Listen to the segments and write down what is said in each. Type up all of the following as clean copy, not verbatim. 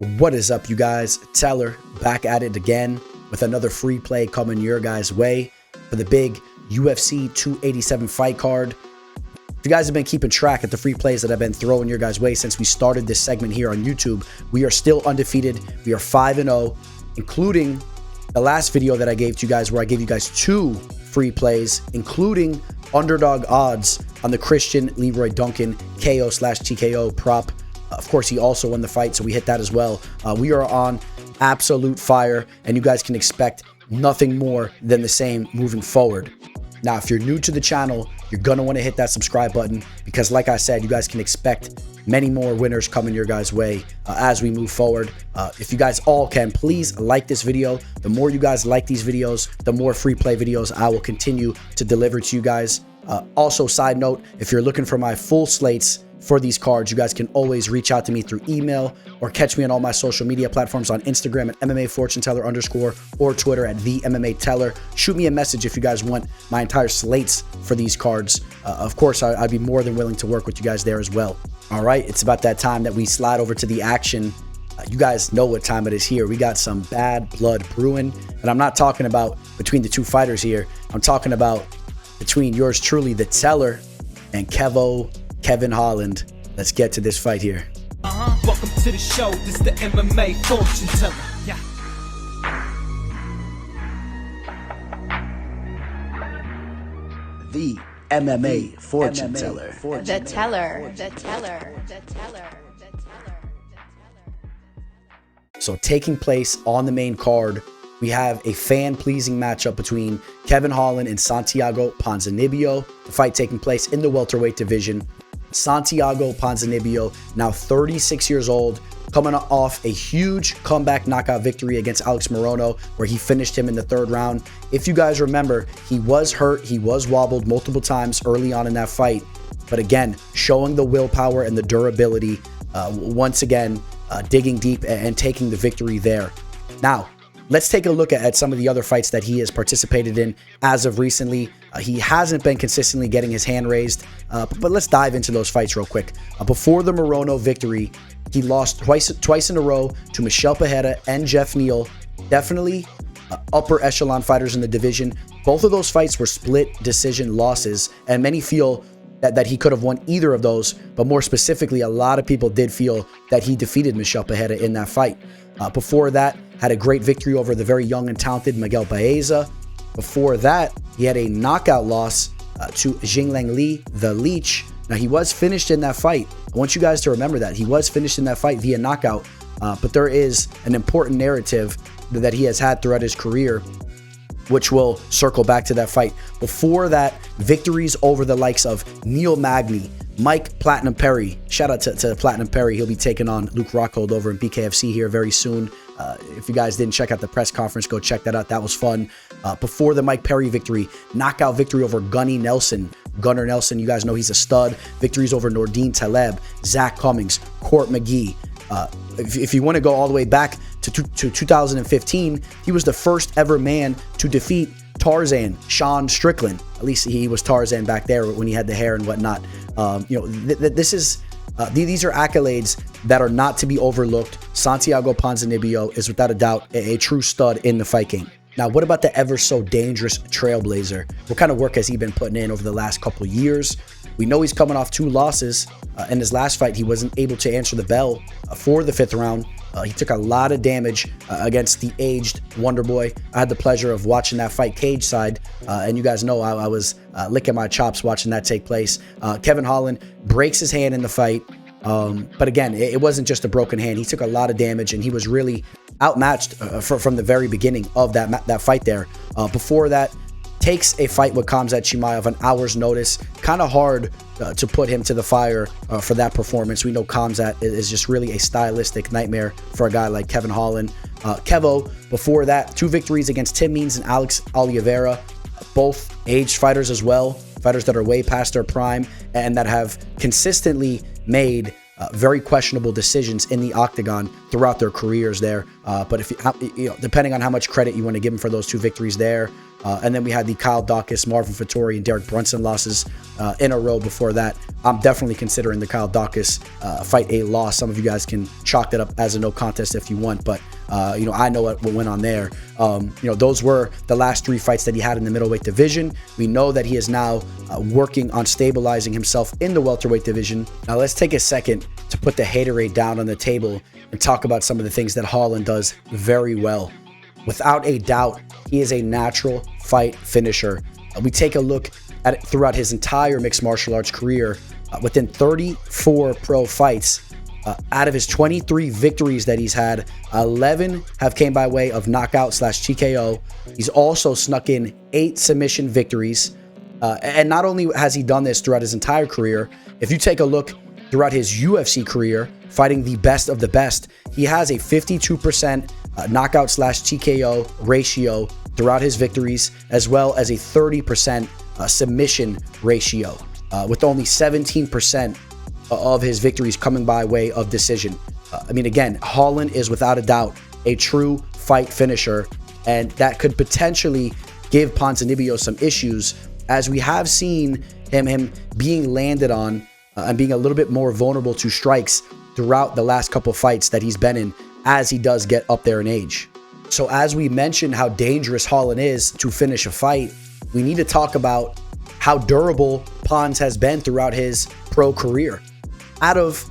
What is up, you guys? Teller back at it again with another free play coming your guys' way for the big UFC 287 fight card. If you guys have been keeping track of the free plays that I've been throwing your guys' way since we started this segment here on YouTube, we are still undefeated. We are 5-0, including the last video that I gave to you guys where I gave you guys 2 free plays, including underdog odds on the Christian Leroy Duncan KO/TKO prop. Of course, he also won the fight, so we hit that as well. We are on absolute fire, and you guys can expect nothing more than the same moving forward. Now, if you're new to the channel, you're going to want to hit that subscribe button because, like I said, you guys can expect many more winners coming your guys' way as we move forward. If you guys all can, please like this video. The more you guys like these videos, the more free play videos I will continue to deliver to you guys. Also, side note, if you're looking for my full slates for these cards, you guys can always reach out to me through email or catch me on all my social media platforms on Instagram at MMAFortuneteller_ or Twitter at the MMATeller. Shoot me a message if you guys want my entire slates for these cards. Of course, I'd be more than willing to work with you guys there as well. All right, it's about that time that we slide over to the action. You guys know what time it is here. We got some bad blood brewing, and I'm not talking about between the two fighters here. I'm talking about between yours truly, the Teller, and Kevin Holland. Let's get to this fight here. Welcome to the show. This is the MMA fortune teller. Yeah. The MMA fortune teller. The teller. So taking place on the main card, we have a fan-pleasing matchup between Kevin Holland and Santiago Ponzinibbio. The fight taking place in the welterweight division. Santiago Ponzinibbio, now 36 years old, coming off a huge comeback knockout victory against Alex Morono, where he finished him in the 3rd round. If you guys remember, he was hurt, he was wobbled multiple times early on in that fight, but again, showing the willpower and the durability, once again, digging deep and taking the victory there. Now, let's take a look at some of the other fights that he has participated in as of recently. He hasn't been consistently getting his hand raised, but let's dive into those fights real quick. Before the Morono victory, he lost twice in a row to Michel Pereira and Jeff Neal. Definitely upper echelon fighters in the division. Both of those fights were split decision losses, and many feel that he could have won either of those, but more specifically, a lot of people did feel that he defeated Michel Pereira in that fight. Before that, had a great victory over the very young and talented Miguel Baeza. Before that, he had a knockout loss to Jingliang Li, the Leech. Now, he was finished in that fight. I want you guys to remember that. He was finished in that fight via knockout, but there is an important narrative that he has had throughout his career, which will circle back to that fight. Before that, victories over the likes of Neil Magny, Mike Platinum Perry. Shout out to Platinum Perry. He'll be taking on Luke Rockhold over in BKFC here very soon. If you guys didn't check out the press conference, go check that out. That was fun. Before the Mike Perry victory, knockout victory over Gunnar Nelson, you guys know he's a stud. Victories over Nordine Taleb, Zach Cummings, Court McGee. If you want to go all the way back to 2015, he was the first ever man to defeat Tarzan, Sean Strickland. At least he was Tarzan back there when he had the hair and whatnot. These are accolades that are not to be overlooked. Santiago Ponzinibbio is without a doubt a true stud in the fight game. Now, what about the ever so dangerous Trailblazer? What kind of work has he been putting in over the last couple of years? We know he's coming off 2 losses. In his last fight, he wasn't able to answer the bell for the 5th round. He took a lot of damage against the aged Wonder Boy. I had the pleasure of watching that fight cage side, and you guys know I was licking my chops watching that take place. Kevin Holland breaks his hand in the fight, but again, it wasn't just a broken hand. He took a lot of damage, and he was really outmatched from the very beginning of that fight there. Before that, takes a fight with Khamzat Chimaev on hour's notice. Kind of hard to put him to the fire for that performance. We know Khamzat is just really a stylistic nightmare for a guy like Kevin Holland. Kevo, before that, 2 victories against Tim Means and Alex Oliveira. Both aged fighters as well. Fighters that are way past their prime and that have consistently made very questionable decisions in the octagon throughout their careers there. But if depending on how much credit you want to give them for those 2 victories there, And then we had the Kyle Dawkins, Marvin Vettori, and Derek Brunson losses in a row before that. I'm definitely considering the Kyle Dawkins fight a loss. Some of you guys can chalk that up as a no contest if you want, but I know what went on there. Those were the last 3 fights that he had in the middleweight division. We know that he is now working on stabilizing himself in the welterweight division. Now let's take a second to put the haterade down on the table and talk about some of the things that Holland does very well. Without a doubt, he is a natural fight finisher. We take a look at it throughout his entire mixed martial arts career. Within 34 pro fights, out of his 23 victories that he's had, 11 have came by way of knockout/TKO. He's also snuck in 8 submission victories. And not only has he done this throughout his entire career, if you take a look throughout his UFC career, fighting the best of the best, he has a 52% knockout/TKO ratio throughout his victories, as well as a 30% submission ratio, with only 17% of his victories coming by way of decision. Again, Holland is without a doubt a true fight finisher, and that could potentially give Ponzinibbio some issues, as we have seen him being landed on and being a little bit more vulnerable to strikes throughout the last couple fights that he's been in, as he does get up there in age. So as we mentioned how dangerous Holland is to finish a fight, we need to talk about how durable Pons has been throughout his pro career. Out of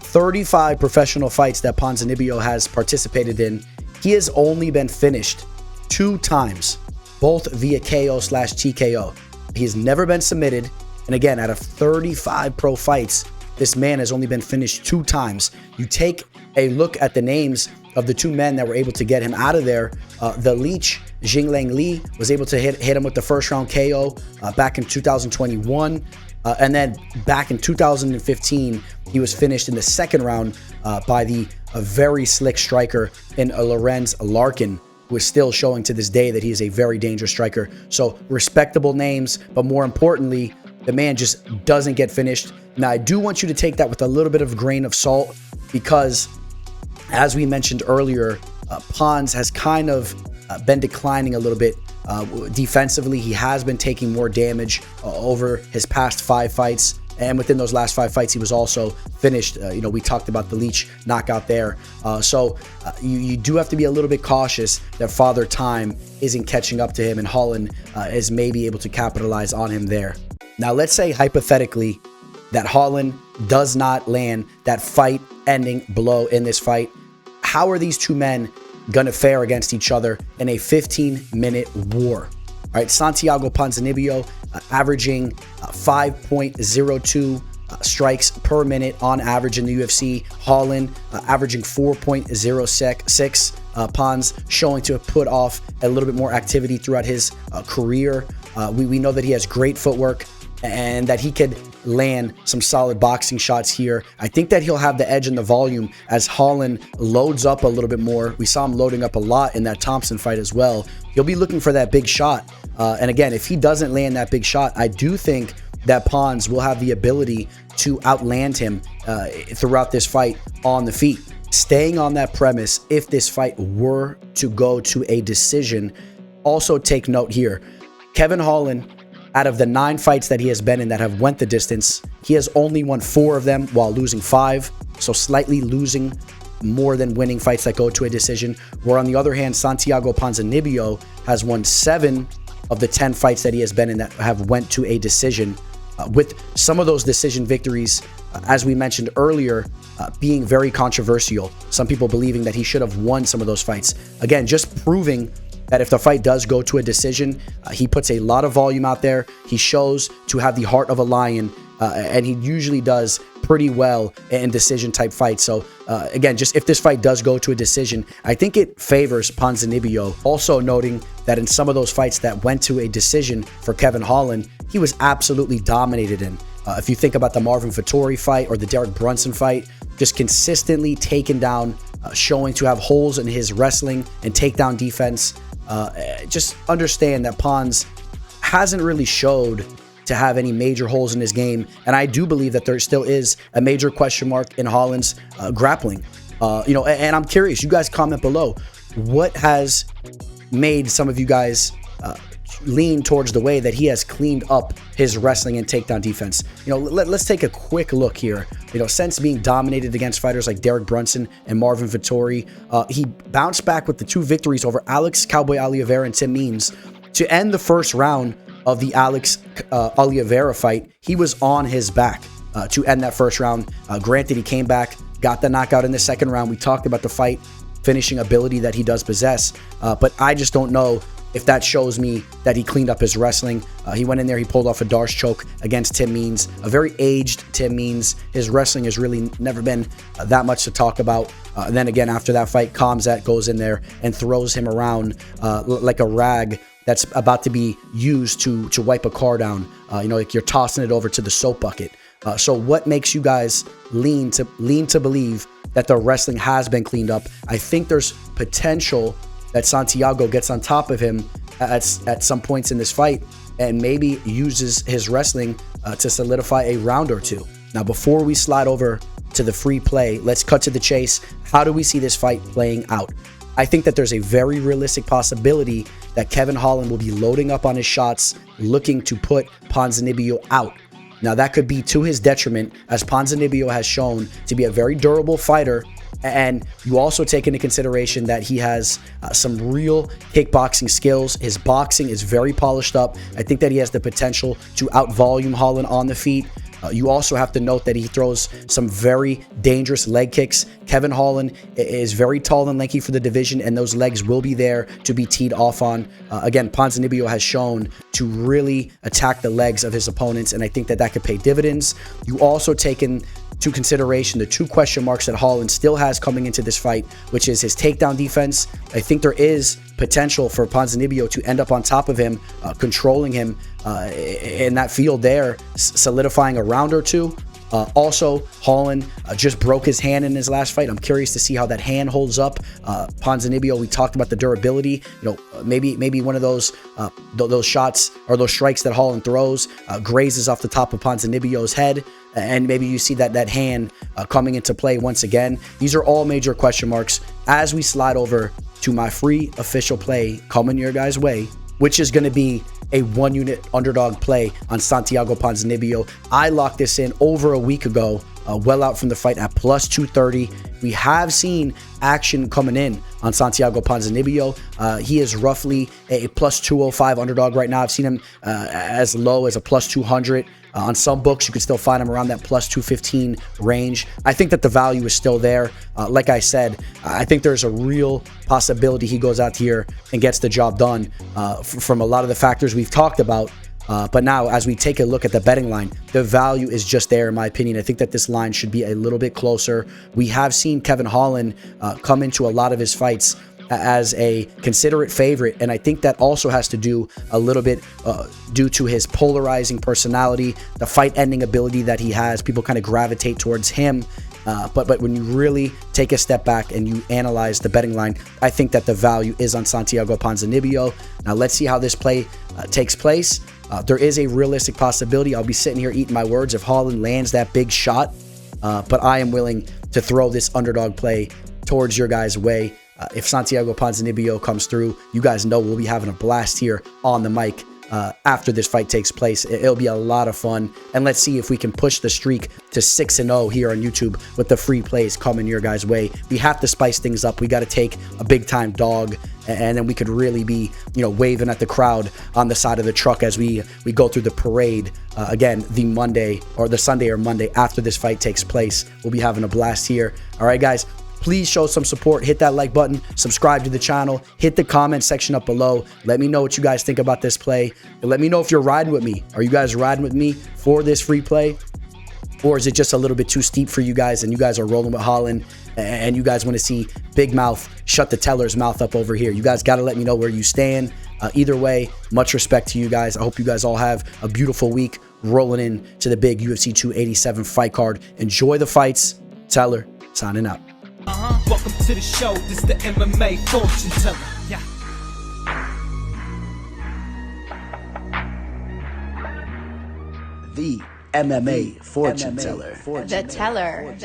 35 professional fights that Ponzinibbio has participated in, he has only been finished 2 times, both via KO/TKO. He has never been submitted. And again, out of 35 pro fights, this man has only been finished 2 times. You take a look at the names of the 2 men that were able to get him out of there. The Leech, Jinglang Li, was able to hit him with the first round KO back in 2021. And then back in 2015, he was finished in the second round by a very slick striker in Lorenz Larkin, who is still showing to this day that he is a very dangerous striker. So respectable names, but more importantly, the man just doesn't get finished. Now, I do want you to take that with a little bit of a grain of salt, because as we mentioned earlier, Pons has kind of been declining a little bit defensively. He has been taking more damage over his past 5 fights. And within those last 5 fights, he was also finished. We talked about the Leech knockout there. So you do have to be a little bit cautious that Father Time isn't catching up to him, and Holland is maybe able to capitalize on him there. Now, let's say hypothetically that Holland does not land that fight-ending blow in this fight. How are these 2 men going to fare against each other in a 15-minute war? All right, Santiago Ponzinibbio averaging 5.02 strikes per minute on average in the UFC. Holland averaging 4.06. Pons showing to have put off a little bit more activity throughout his career. We know that he has great footwork and that he could land some solid boxing shots here. I think that he'll have the edge in the volume as Holland loads up a little bit more. We saw him loading up a lot in that Thompson fight as well. He'll be looking for that big shot. And again, if he doesn't land that big shot, I do think that Pons will have the ability to outland him throughout this fight on the feet. Staying on that premise, if this fight were to go to a decision, also take note here, Kevin Holland, out of the 9 fights that he has been in that have went the distance, he has only won 4 of them while losing 5. So slightly losing more than winning fights that go to a decision. Where on the other hand, Santiago Ponzinibbio has won 7 of the 10 fights that he has been in that have went to a decision, with some of those decision victories, as we mentioned earlier, being very controversial. Some people believing that he should have won some of those fights. Again, just proving that if the fight does go to a decision, he puts a lot of volume out there. He shows to have the heart of a lion, and he usually does pretty well in decision type fights. So again, just if this fight does go to a decision, I think it favors Ponzinibbio. Also noting that in some of those fights that went to a decision for Kevin Holland, he was absolutely dominated in. If you think about the Marvin Vettori fight or the Derek Brunson fight, just consistently taken down, showing to have holes in his wrestling and takedown defense. Just understand that Pons hasn't really showed to have any major holes in his game, and I do believe that there still is a major question mark in Holland's grappling. And I'm curious, you guys comment below, what has made some of you guys lean towards the way that he has cleaned up his wrestling and takedown defense. Let's take a quick look here. Since being dominated against fighters like Derek Brunson and Marvin Vettori, he bounced back with the 2 victories over Alex Cowboy Oliveira and Tim Means. To end the first round of the Alex Oliveira fight, he was on his back to end that first round. Granted, he came back, got the knockout in the second round. We talked about the fight finishing ability that he does possess, but I just don't know if that shows me that he cleaned up his wrestling. He went in there, he pulled off a Darce choke against Tim Means, a very aged Tim Means. His wrestling has really never been that much to talk about. And then again, after that fight, Khamzat goes in there and throws him around like a rag that's about to be used to wipe a car down. Like you're tossing it over to the soap bucket. So what makes you guys lean to believe that the wrestling has been cleaned up? I think there's potential that Santiago gets on top of him at some points in this fight and maybe uses his wrestling to solidify a round or two. Now, before we slide over to the free play, let's cut to the chase. How do we see this fight playing out? I think that there's a very realistic possibility that Kevin Holland will be loading up on his shots, looking to put Ponzinibbio out. Now, that could be to his detriment, as Ponzinibbio has shown to be a very durable fighter. And you also take into consideration that he has some real kickboxing skills. His boxing is very polished up. I think that he has the potential to out-volume Holland on the feet. You also have to note that he throws some very dangerous leg kicks. Kevin Holland is very tall and lanky for the division, and those legs will be there to be teed off on. Again, Ponzinibbio has shown to really attack the legs of his opponents, and I think that that could pay dividends. You also take into consideration the 2 question marks that Holland still has coming into this fight, which is his takedown defense. I think there is potential for Ponzinibbio to end up on top of him, controlling him in that field there, solidifying a round or two. Also, Holland just broke his hand in his last fight. I'm curious to see how that hand holds up. Ponzinibbio, we talked about the durability. Maybe one of those shots or those strikes that Holland throws grazes off the top of Ponzinibbio's head, and maybe you see that hand coming into play once again. These are all major question marks as we slide over to my free official play coming your guys' way, which is going to be a 1-unit underdog play on Santiago Ponzinibbio. I locked this in over a week ago, well out from the fight at plus 230. We have seen action coming in on Santiago Ponzinibbio. He is roughly a plus 205 underdog right now. I've seen him as low as a plus 200. On some books, you can still find him around that plus 215 range. I think that the value is still there. Like I said, I think there's a real possibility he goes out here and gets the job done from a lot of the factors we've talked about. But now, as we take a look at the betting line, the value is just there, in my opinion. I think that this line should be a little bit closer. We have seen Kevin Holland come into a lot of his fights as a considerate favorite, and I think that also has to do a little bit due to his polarizing personality, the fight-ending ability that he has. People kind of gravitate towards him. But when you really take a step back and you analyze the betting line, I think that the value is on Santiago Ponzinibbio. Now, let's see how this play takes place. There is a realistic possibility. I'll be sitting here eating my words if Holland lands that big shot. But I am willing to throw this underdog play towards your guys' way. If Santiago Ponzinibbio comes through, you guys know we'll be having a blast here on the mic after this fight takes place. It'll be a lot of fun. And let's see if we can push the streak to 6-0 here on YouTube with the free plays coming your guys' way. We have to spice things up. We got to take a big-time dog, and then we could really be, waving at the crowd on the side of the truck as we go through the parade. Again, the Monday or the Sunday or Monday after this fight takes place. We'll be having a blast here. All right, guys. Please show some support. Hit that like button, subscribe to the channel, hit the comment section up below. Let me know what you guys think about this play. And let me know if you're riding with me. Are you guys riding with me for this free play? Or is it just a little bit too steep for you guys and you guys are rolling with Holland and you guys want to see Big Mouth shut the teller's mouth up over here? You guys got to let me know where you stand. Either way, much respect to you guys. I hope you guys all have a beautiful week rolling in to the big UFC 287 fight card. Enjoy the fights. Teller, signing out. Welcome to the show, this the MMA fortune teller. Yeah. The MMA fortune teller. The teller.